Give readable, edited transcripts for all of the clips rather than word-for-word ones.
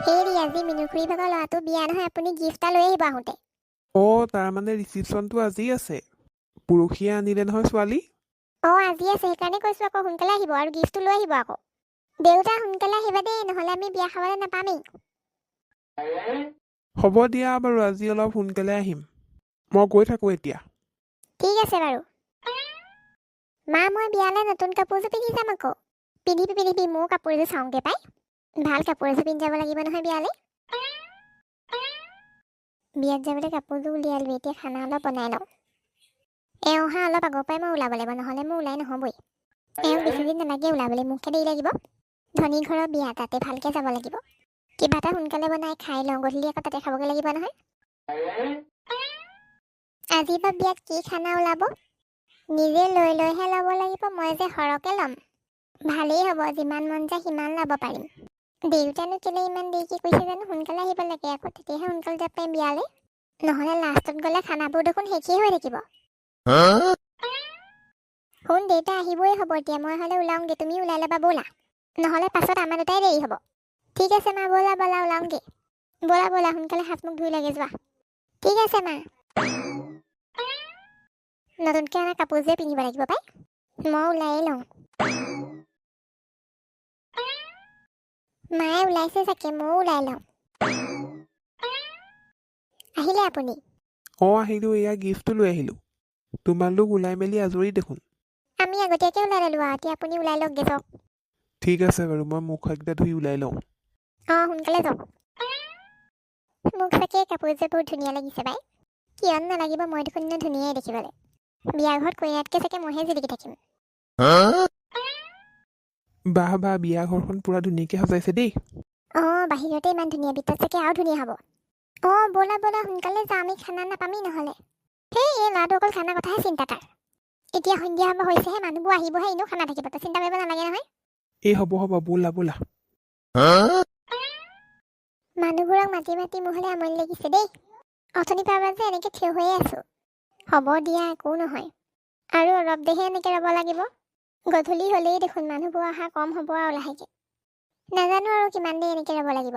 হেৰি আজি মিনুখুৰী ভাগৰ ল'ৰাটো বিয়া নহয়, আপুনি গিফ্ট এটা লৈ আহিব আহোঁতে। তাৰ মানে ৰিচিপশ্যনটো আজি আছে। পৰহিয়ে আনিলে নহয় ছোৱালী। আজি আছে, সেইকাৰণে কৈছোঁ আকৌ সোনকালে আহিব আৰু গিফ্টটো লৈ আহিব আকৌ। দেউতা সোনকালে আহিবা দেই, নহ'লে আমি বিয়া খাবলৈ নাপামেই। হ'ব দিয়া বাৰু, আজি অলপ সোনকালে আহিম। মই গৈ থাকোঁ এতিয়া। ঠিক আছে বাৰু। মা, মই বিয়ালৈ নতুন কাপোৰযোৰ পিন্ধি যাম আকৌ। পিন্ধিবি, ময়ো কাপোৰ এযোৰ চাওঁগৈ পাই। ভাল কাপোৰ এযোৰ পিন্ধি যাব লাগিব নহয় বিয়ালৈ। বিয়াত যাবলৈ কাপোৰযোৰ উলিয়ালোঁ, এতিয়া খানা অলপ বনাই লওঁ। অহা অলপ আগৰ পৰাই মই ওলাব লাগিব, নহ'লে মোৰ ওলাই নহ'বই। বেছিদিন নালাগে ওলাবলৈ, মোকহে দেৰি লাগিব। ধনী ঘৰৰ বিয়া, তাতে ভালকৈ যাব লাগিব। কিবা এটা সোনকালে বনাই খাই লওঁ, গধূলি আকৌ তাতে খাবগৈ লাগিব নহয়। আজি বা বিয়াত কি খানা ওলাব? নিজে লৈহে ল'ব লাগিব, মই যে সৰহকৈ ল'ম। ভালেই হ'ব, যিমান মন যায় সিমান ল'ব পাৰিম। দেউতানো কেলে ইমান দেৰিকৈ কৈছে জানো, সোনকালে আহিব লাগে আকৌ, তেতিয়াহে সোনকালে যাব পাৰিম বিয়ালৈ। নহ'লে লাষ্টত গ'লে খানাবোৰ দেখোন শেষেই হৈ থাকিব। শুন, দেউতা আহিবই হ'ব এতিয়া, মই হ'লে ওলাওঁগৈ, তুমি ওলাই ল'বা ব'লা। নহ'লে পাছত আমাৰ দুটাই দেৰি হ'ব। ঠিক আছে মা, ব'লা ওলাওঁগৈ। ব'লা সোনকালে হাত মুখ ধুই লাগে যোৱা। ঠিক আছে মা। নতুনকৈ অনা কাপোৰযোৰে পিন্ধিব লাগিব পাই, মই ওলায়ে লওঁ। মায়ে ওলাইছে চাগে, ময়ো ওলাই লওঁ। আহিলে আপুনি? আহিলোঁ, এয়া গিফ্টটো লৈ আহিলোঁ। তোমালোক ওলাই মেলি আজৰি দেখোন। আমি আগতীয়াকৈ ওলাই ল'লোঁ আৰু, এতিয়া আপুনি ওলাই লওকগৈ যাওক। ঠিক আছে বাৰু, মই মুখ হাতকেইটা ধুই ওলাই লওঁ। সোনকালে যাওক। মোক চাগে কাপোৰযোৰ বহুত ধুনীয়া লাগিছে পাই। কিয় নালাগিব, মই দেখোন ধুনীয়াই দেখিবলৈ। বিয়া ঘৰত কইনাতকৈ চাগে মইহে জিলিকি থাকিম। বাহ, বিয়া ঘৰখন পুৰা ধুনীয়াকৈ সজাইছে দেই। বাহিৰতে ইমান ধুনীয়া, ভিতৰত চাগে আৰু ধুনীয়া হ'ব। ব'লা সোনকালে যাওঁ, আমি খানা নাপামেই নহ'লে। এই ল'ৰাটো অকল খানা কথাহে চিন্তা তাৰ। এতিয়া সন্ধিয়া হ'ব হৈছেহে, মানুহবোৰ আহিবহে, এনেও খানা থাকিব, তই চিন্তা কৰিব নালাগে নহয়। হ'ব, ব'লা। মানুহবোৰক মাতি মোৰলৈ আমনি লাগিছে দেই। অথনিৰ পৰা যে এনেকৈ থিয় হৈয়ে আছোঁ। হ'ব দিয়া, একো নহয়। আৰু অলপ দেৰিহে এনেকৈ ৰ'ব লাগিব। গধূলি হ'লেই দেখোন মানুহবোৰ অহা কম হ'ব আৰু লাহেকৈ। নাজানো আৰু কিমান দেৰি এনেকৈ ৰ'ব লাগিব।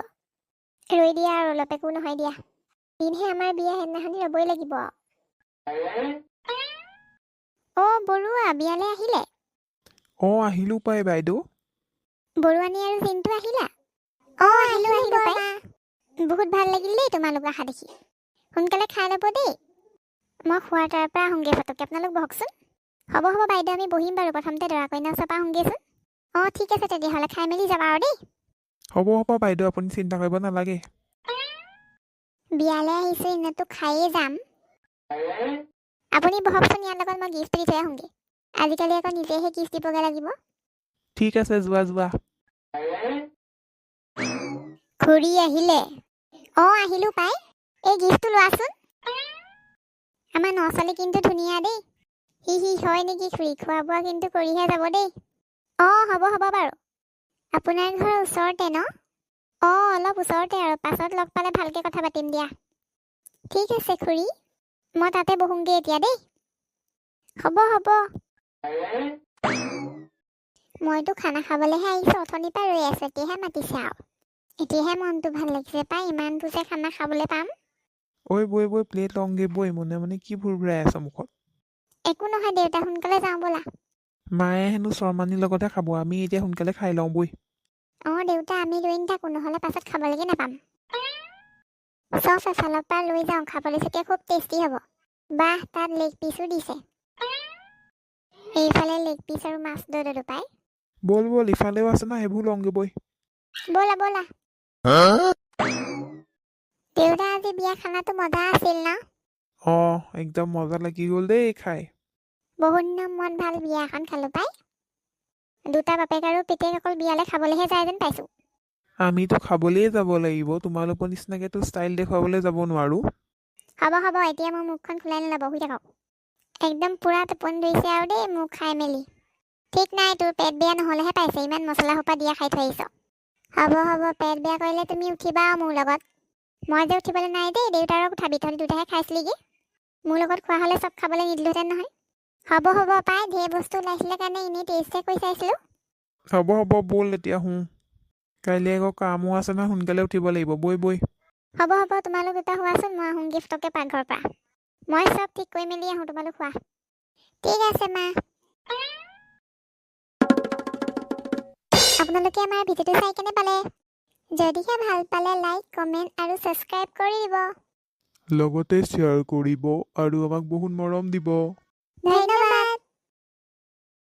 ৰৈ দিয়া আৰু অলপ, একো নহয় দিয়া। দিনহে আমাৰ বিয়া, সেইদিনাখনি ৰ'বই লাগিব। বৰুৱা বিয়ালৈ আহিলে? আহিলোঁ পাই বাইদেউ। বৰুৱানী আৰু জিন্তু আহিলা? আহিলোঁ পাই। বহুত ভাল লাগিল দেই তোমালোক অহা দেখি। সোনকালে খাই ল'ব দেই। মই খোৱাৰ তাৰ পৰা আহোঁগৈ ফটককৈ, আপোনালোক বহকচোন। হ'ব বাইদেউ, আমি বহিম বাৰু, প্ৰথমতে দৰা কইনাৰ ওচৰৰ পৰা আহোঁগৈচোন। ঠিক আছে তেতিয়াহ'লে, খাই মেলি যাবা আৰু দেই। হ'ব বাইদেউ, আপুনি চিন্তা কৰিব নালাগে। বিয়ালৈ আহিছোঁ, এনেতো খায়েই যাম। আপুনি বহকচোন, ইয়াৰ লগত মই গিফ্ট দি থৈ আহোঁগৈ। আজিকালি আকৌ নিজেহে গিফ্ট দিবগৈ লাগিব। ঠিক আছে, যোৱা। খুৰী আহিলে? আহিলোঁ পাই। এই গিফ্টটো লোৱাচোন। আমাৰ নছোৱালী কিন্তু ধুনীয়া দেই। হয় নেকি খুৰী, খোৱা বোৱা কিন্তু কৰিহে যাব দেই। হ'ব বাৰু। আপোনাৰ ঘৰৰ ওচৰতে ন? অলপ ওচৰতে আৰু, পাছত লগ পালে ভালকৈ কথা পাতিম দিয়া। ঠিক আছে খুৰী, মই তাতে বহোঁগৈ এতিয়া দেই। হ'ব। মইতো খানা খাবলৈহে আহিছোঁ, অথনিৰ পৰা ৰৈ আছোঁ, এতিয়াহে মাতিছে আৰু। এতিয়াহে মনটো ভাল লাগিছে পাই, ইমানটো যে খানা খাবলৈ পাম। বৈ প্লেট লওঁগে বৈ, মনে কি ভুৰভুৰাই আছ মুখত। একো নহয় দেউতা, সোনকালে যাওঁ ব'লা। মায়ে হেনো শৰ্মানীৰ লগতে খাব, আমি এতিয়া সোনকালে খাই লওঁ বৈ। দেউতা, আমি লৈ নাথাকোঁ, নহ'লে পাছত খাবলৈকে নাপাম। চব এফালৰ পৰা লৈ যাওঁ, খাবলৈ চাগে খুব টেষ্টি হ'ব। বাহ, তাত লেগ পিচো দিছে। এইফালে লেগ পিচ আৰু মাছ দলো পাই। ব'ল ইফালেও আছে ন, সেইবোৰ লওঁগে বৈ। ব'লা। দেউতা, আজি বিয়া খানাটো মজা আছিল ন? একদম মজা লাগি গ'ল দেই খাই। বহুত দিনৰ মূৰত ভাল বিয়া এখন খালোঁ পাই। দুটা বাপেক আৰু পিতেক অকল বিয়ালৈ খাবলৈহে যায় যেন পাইছোঁ। আমিতো খাবলৈয়ে যাব লাগিব, তোমালোকৰ নিচিনাকেতো ষ্টাইল দেখুৱাবলৈ যাব নোৱাৰোঁ। হ'ব, এতিয়া মোৰ মুখখন খোলাই নল'ব, শুই থাকক। একদম পুৰা টোপনি ধৰিছে আৰু দেই মোক খাই মেলি। ঠিক নাই, তোৰ পেট বেয়া নহ'লেহে পাইছে, ইমান মছলা সোপা দিয়া খাই থৈ আহিছ। হ'ব, পেট বেয়া কৰিলে তুমি উঠিবা আৰু মোৰ লগত। মই যে উঠিবলৈ নাই দেই, দেউতাৰক উঠাবি, তহঁতি দুটাহে খাইছিলিগি। মোৰ লগত খোৱা হ'লে চব খাবলৈ নিদিলোহেঁতেন নহয়। হ'ব পাই, ঢেৰ বস্তু ওলাইছিলে কাৰণে এনেই টেষ্টহে কৰি চাইছিলোঁ। হ'ব ব'ল এতিয়া শুওঁ। কাইলৈ আকৌ কামো আছে নহয়, সোনকালে উঠিব লাগিব। বৈ বৈ। হ'ব হ'ব, তোমালোক দুটা হোৱাচোন, মই আহোঁ গিফ্টকে পাকঘৰৰ পৰা। মই চব ঠিক কৰি মেলি আহোঁ, তোমালোক হোৱা। ঠিক আছে মা। আপোনালোকে আমাৰ ভিডিঅ'টো চাই কেনে পালে? যদিহে ভাল পালে লাইক, কমেণ্ট আৰু ছাবস্ক্ৰাইব কৰি দিব। লগতে শ্বেয়াৰ কৰিব আৰু আমাক বহুত মৰম দিব। ধন্যবাদ।